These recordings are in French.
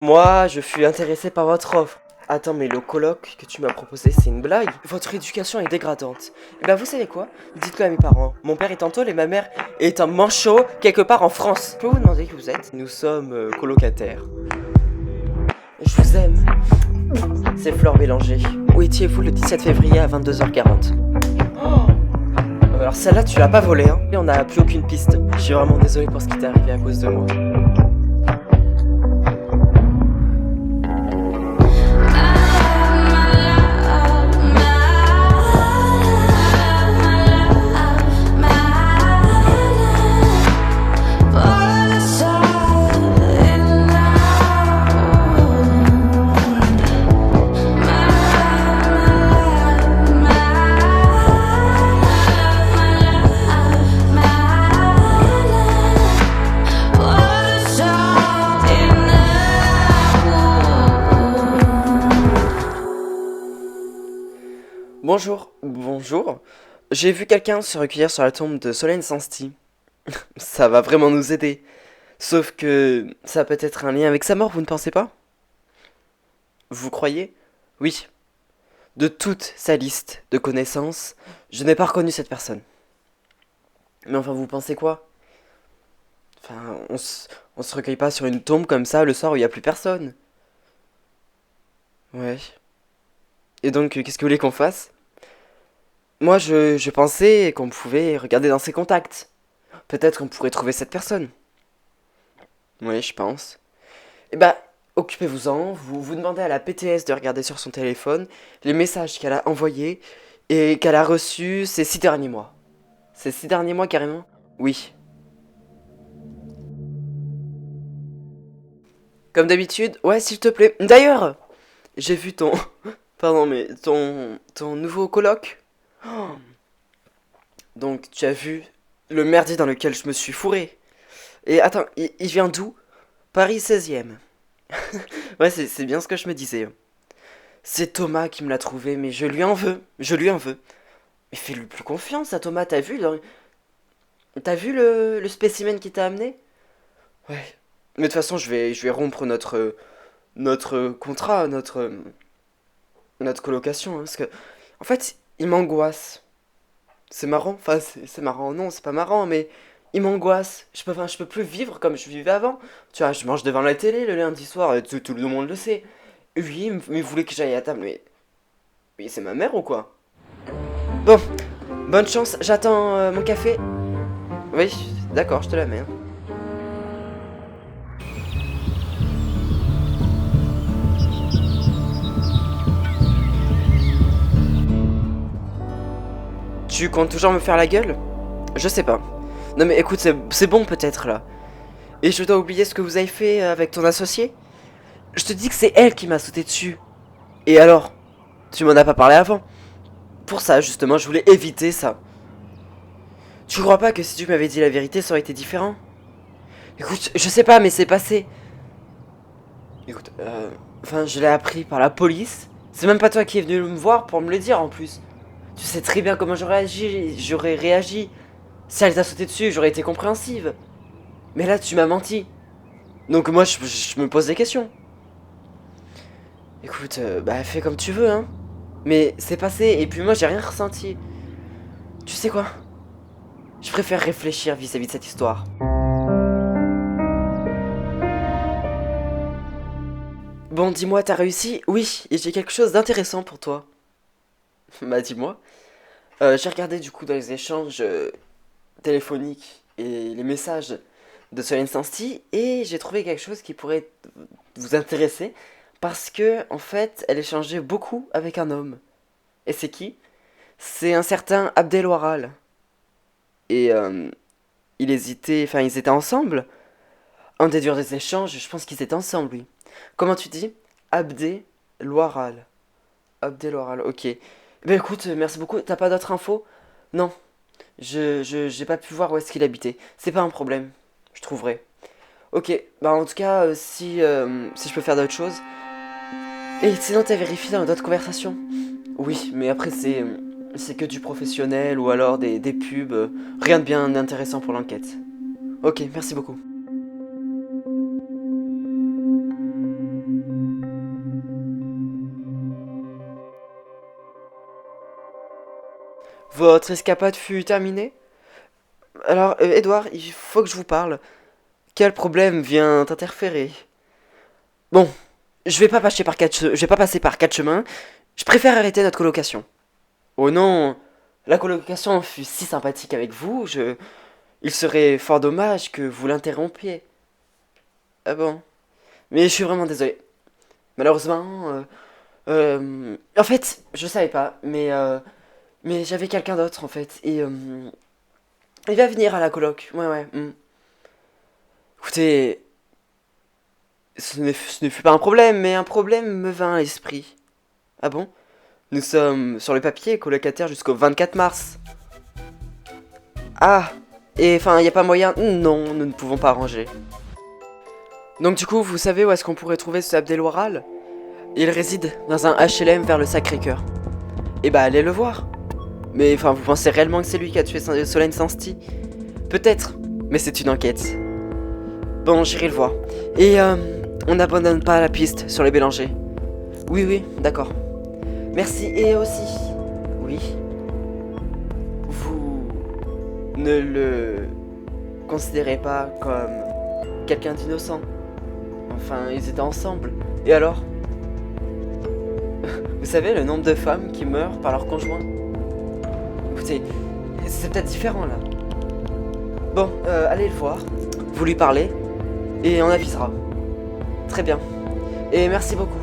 Moi, je fus intéressé par votre offre. Attends, mais le colloque que tu m'as proposé, c'est une blague? Votre éducation est dégradante. Eh ben, vous savez quoi? Dites-le à mes parents. Mon père est en tôle et ma mère est un manchot quelque part en France. Je peux vous demander qui vous êtes? Nous sommes colocataires. Je vous aime. C'est Flore Bélanger. Où étiez-vous le 17 février à 22h40? Alors celle-là, tu l'as pas volée, hein? Et on n'a plus aucune piste. Je suis vraiment désolé pour ce qui t'est arrivé à cause de moi. Bonjour, bonjour. J'ai vu quelqu'un se recueillir sur la tombe de Solène Sansti. Ça va vraiment nous aider. Sauf que ça a peut-être un lien avec sa mort, vous ne pensez pas? Vous croyez? Oui. De toute sa liste de connaissances, je n'ai pas reconnu cette personne. Mais enfin, vous pensez quoi? Enfin, on se recueille pas sur une tombe comme ça le soir où il n'y a plus personne. Ouais. Et donc, qu'est-ce que vous voulez qu'on fasse? Moi, je pensais qu'on pouvait regarder dans ses contacts. Peut-être qu'on pourrait trouver cette personne. Oui, je pense. Eh ben, occupez-vous-en, vous demandez à la PTS de regarder sur son téléphone les messages qu'elle a envoyés et qu'elle a reçus ces 6 derniers mois. Ces 6 derniers mois carrément? Oui. Comme d'habitude, ouais, s'il te plaît. D'ailleurs, j'ai vu ton... Pardon, mais ton nouveau coloc. Oh. Donc, tu as vu le merdier dans lequel je me suis fourré. Et attends, il vient d'où? Paris 16e. Ouais, c'est bien ce que je me disais. C'est Thomas qui me l'a trouvé, mais je lui en veux. Je lui en veux. Mais fais-lui plus confiance à Thomas, t'as vu le spécimen qui t'a amené? Ouais. Mais de toute façon, je vais rompre notre contrat, notre colocation, hein, parce que, en fait, il m'angoisse. C'est marrant, enfin, c'est marrant, non, c'est pas marrant, mais il m'angoisse. Je peux plus vivre comme je vivais avant. Tu vois, je mange devant la télé le lundi soir, et tout le monde le sait. Lui, il voulait que j'aille à table, mais c'est ma mère ou quoi? Bon, bonne chance, j'attends mon café. Oui, d'accord, je te la mets, hein. Tu comptes toujours me faire la gueule? Je sais pas. Non mais écoute, c'est bon peut-être là. Et je dois oublier ce que vous avez fait avec ton associé? Je te dis que c'est elle qui m'a sauté dessus. Et alors? Tu m'en as pas parlé avant. Pour ça, justement, je voulais éviter ça. Tu crois pas que si tu m'avais dit la vérité, ça aurait été différent? Écoute, je sais pas, mais c'est passé. Écoute, enfin, je l'ai appris par la police. C'est même pas toi qui es venu me voir pour me le dire en plus. Tu sais très bien comment j'aurais réagi. Si elle t'a sauté dessus, j'aurais été compréhensive. Mais là, tu m'as menti. Donc moi, je me pose des questions. Écoute, bah fais comme tu veux, hein. Mais c'est passé, et puis moi, j'ai rien ressenti. Tu sais quoi? Je préfère réfléchir vis-à-vis de cette histoire. Bon, dis-moi, t'as réussi? Oui, et j'ai quelque chose d'intéressant pour toi. Bah dis-moi. J'ai regardé du coup dans les échanges téléphoniques et les messages de Solène Sansti et j'ai trouvé quelque chose qui pourrait vous intéresser parce que en fait elle échangeait beaucoup avec un homme. Et c'est qui? C'est un certain Abdel et ils étaient ensemble. En déduire des échanges, je pense qu'ils étaient ensemble, oui. Comment tu dis? Abdel Loiral. Abdel Loiral, ok. Ben écoute, merci beaucoup. T'as pas d'autres infos? Non, j'ai pas pu voir où est-ce qu'il habitait. C'est pas un problème. Je trouverai. Ok, bah en tout cas, si je peux faire d'autres choses. Et sinon, t'as vérifié dans d'autres conversations? Oui, mais après, c'est que du professionnel ou alors des pubs. Rien de bien intéressant pour l'enquête. Ok, merci beaucoup. Votre escapade fut terminée? Alors, Edouard, il faut que je vous parle. Quel problème vient t'interférer? Bon, je vais pas passer par quatre chemins. Je préfère arrêter notre colocation. Oh non, la colocation fut si sympathique avec vous, il serait fort dommage que vous l'interrompiez. Ah bon? Mais je suis vraiment désolé. Malheureusement, en fait, je savais pas, mais j'avais quelqu'un d'autre en fait, et il va venir à la coloc. Ouais, ouais. Écoutez, ce ne fut pas un problème, mais un problème me vint à l'esprit. Ah bon? Nous sommes sur le papier colocataires jusqu'au 24 mars. Ah, et enfin, il n'y a pas moyen. Non, nous ne pouvons pas arranger. Donc du coup, vous savez où est-ce qu'on pourrait trouver ce Abdelouaral? Il réside dans un HLM vers le Sacré-Cœur. Eh bah, allez le voir. Mais enfin, vous pensez réellement que c'est lui qui a tué Solène Sansti? Peut-être, mais c'est une enquête. Bon, j'irai le voir. Et on n'abandonne pas la piste sur les Bélangers. Oui, oui, d'accord. Merci, et aussi, oui, vous ne le considérez pas comme quelqu'un d'innocent. Enfin, ils étaient ensemble. Et alors? Vous savez le nombre de femmes qui meurent par leur conjoint? Écoutez, c'est peut-être différent là. Bon, allez le voir, vous lui parlez, et on avisera. Très bien. Et merci beaucoup.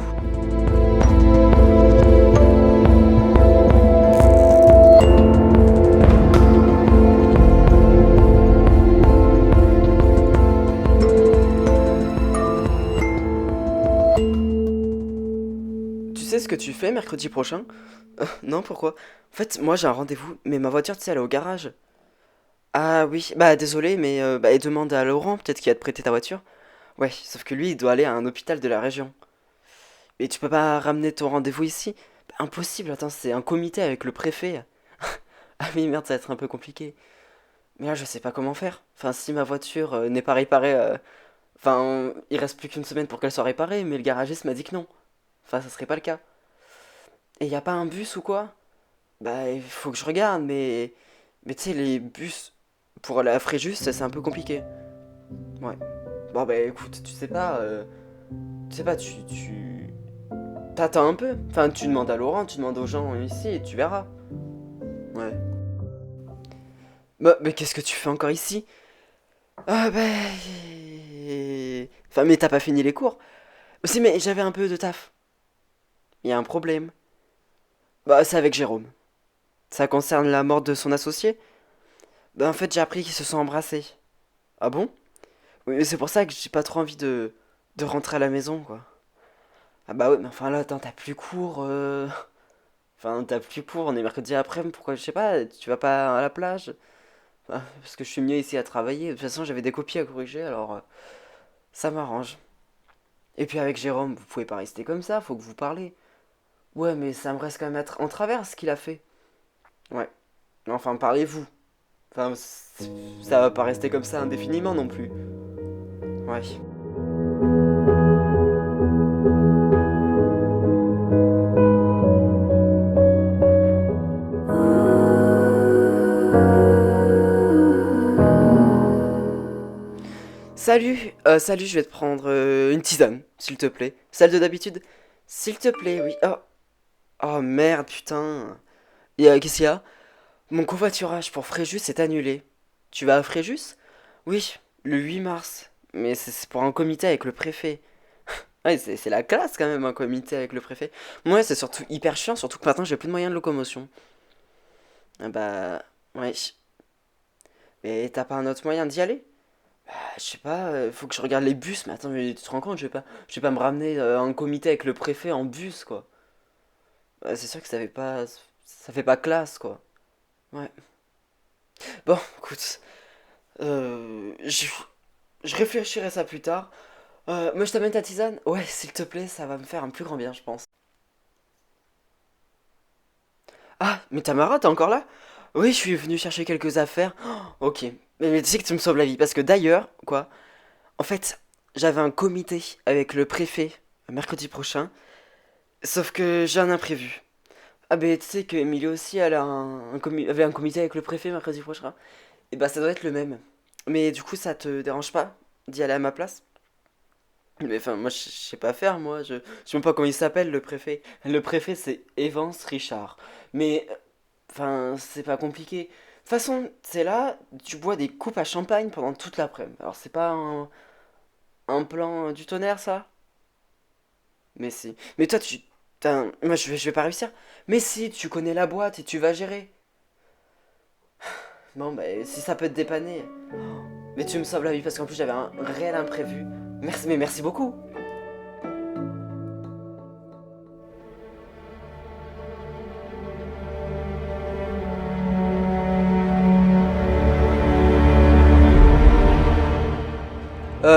Tu sais ce que tu fais mercredi prochain? Non, pourquoi? En fait, moi j'ai un rendez-vous, mais ma voiture, tu sais, elle est au garage. Ah oui, bah désolé, mais et demande à Laurent, peut-être qu'il va te prêter ta voiture. Ouais, sauf que lui, il doit aller à un hôpital de la région. Et tu peux pas ramener ton rendez-vous ici? Bah, impossible, attends, c'est un comité avec le préfet. Ah oui, merde, ça va être un peu compliqué. Mais là, je sais pas comment faire. Enfin, si ma voiture n'est pas réparée, enfin, il reste plus qu'une semaine pour qu'elle soit réparée, mais le garagiste m'a dit que non. Enfin, ça serait pas le cas. Et y a pas un bus ou quoi? Bah, il faut que je regarde, mais tu sais, les bus pour aller à Fréjus, c'est un peu compliqué. Ouais. Bon, bah écoute, tu sais pas, t'attends un peu. Enfin, tu demandes à Laurent, tu demandes aux gens ici et tu verras. Ouais. Bah, mais qu'est-ce que tu fais encore ici? Ah, bah. Enfin, mais t'as pas fini les cours? Si, mais j'avais un peu de taf. Il y a un problème. Bah, c'est avec Jérôme. Ça concerne la mort de son associé? Bah, en fait, j'ai appris qu'ils se sont embrassés. Ah bon? Oui, mais c'est pour ça que j'ai pas trop envie de rentrer à la maison, quoi. Ah bah ouais, mais enfin là, attends, t'as plus cours. Enfin, t'as plus cours, on est mercredi après, pourquoi, je sais pas, tu vas pas à la plage? Ah, parce que je suis mieux ici à travailler. De toute façon, j'avais des copies à corriger, alors ça m'arrange. Et puis avec Jérôme, vous pouvez pas rester comme ça, faut que vous parlez. Ouais, mais ça me reste quand même en travers ce qu'il a fait. Ouais. Mais enfin, parlez-vous. Enfin, ça va pas rester comme ça indéfiniment non plus. Ouais. Salut, je vais te prendre une tisane, s'il te plaît. Celle de d'habitude? S'il te plaît, oui. Oh, oh merde, putain. Et qu'est-ce qu'il y a? Mon covoiturage pour Fréjus est annulé. Tu vas à Fréjus? Oui, le 8 mars. Mais c'est pour un comité avec le préfet. Ouais, c'est la classe quand même, un comité avec le préfet. Ouais, c'est surtout hyper chiant, surtout que maintenant j'ai plus de moyens de locomotion. Ah bah, ouais. Mais t'as pas un autre moyen d'y aller? Je sais pas, faut que je regarde les bus, mais attends, mais tu te rends compte, je vais pas me ramener un comité avec le préfet en bus, quoi. C'est sûr que ça fait pas classe, quoi. Ouais. Bon, écoute, euh, je, je réfléchirai ça plus tard. Moi, je t'amène ta tisane? Ouais, s'il te plaît, ça va me faire un plus grand bien, je pense. Ah, mais Tamara, t'es encore là? Oui, je suis venu chercher quelques affaires. Oh, ok. Mais tu sais que tu me sauves la vie, parce que d'ailleurs, quoi, en fait, j'avais un comité avec le préfet mercredi prochain, sauf que j'ai un imprévu. Ah ben tu sais que Emily aussi elle a avait un comité avec le préfet mercredi prochain. Et bah ça doit être le même. Mais du coup ça te dérange pas d'y aller à ma place? Mais enfin moi je sais pas faire moi, je sais même pas comment il s'appelle le préfet. Le préfet c'est Evans Richard. Mais enfin c'est pas compliqué. De toute façon, c'est là, tu bois des coupes à champagne pendant toute l'après-midi. Alors c'est pas un plan du tonnerre ça? Mais si. Mais toi tu... Moi je vais pas réussir. Mais si, tu connais la boîte et tu vas gérer. Bon, bah, si ça peut te dépanner. Mais tu me sauves la vie parce qu'en plus j'avais un réel imprévu. Merci, mais merci beaucoup.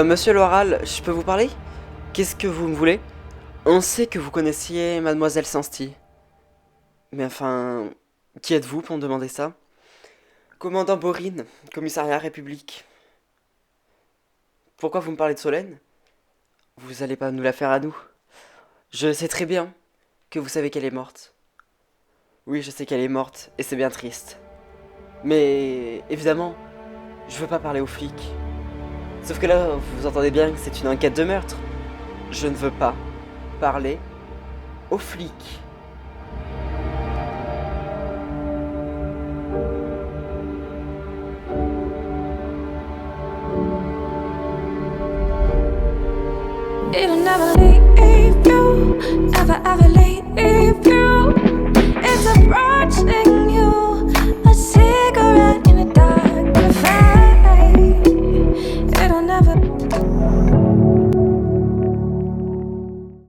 Monsieur Loral, je peux vous parler? Qu'est-ce que vous me voulez? On sait que vous connaissiez Mademoiselle Sansti. Mais enfin, qui êtes-vous pour me demander ça? Commandant Borin, commissariat République. Pourquoi vous me parlez de Solène? Vous allez pas nous la faire à nous. Je sais très bien que vous savez qu'elle est morte. Oui, je sais qu'elle est morte, et c'est bien triste. Mais évidemment, je veux pas parler aux flics. Sauf que là, vous entendez bien que c'est une enquête de meurtre. Je ne veux pas parler aux flics.